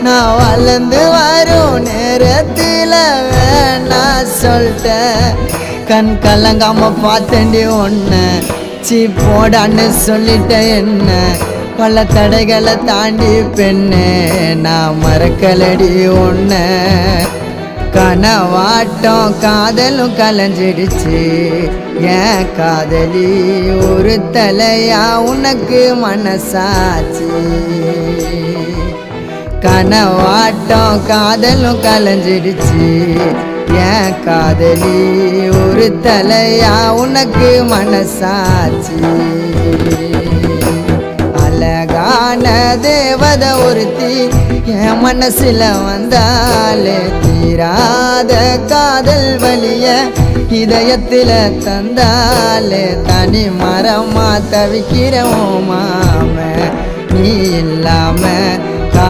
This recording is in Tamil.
நான் வளர்ந்து வரும் நேரத்தில் வேணா சொல்லிட்டேன். கண் கலங்காம பார்த்தேன்டி ஒன்று சீ போடான்னு சொல்லிட்டேன். என்ன பல தடைகளை தாண்டி பெண்ணே நான் மறக்கலடி ஒன்று. கனவாட்டம் காதலும் கலைஞ்சிடுச்சு ஏன் காதலி ஒரு தலையா உனக்கு மனசாச்சு. கனவாட்டம் காதலும் கலைஞ்சிடுச்சு ஏன் காதலி ஒரு தலையா உனக்கு மனசாச்சு. அழகான தேவத ஒருத்தி என் மனசுல வந்தாலே தீராத காதல் வலிய இதயத்தில தந்தாலே தனி மரமா தவிக்கிறோம் மாம நீ இல்லாம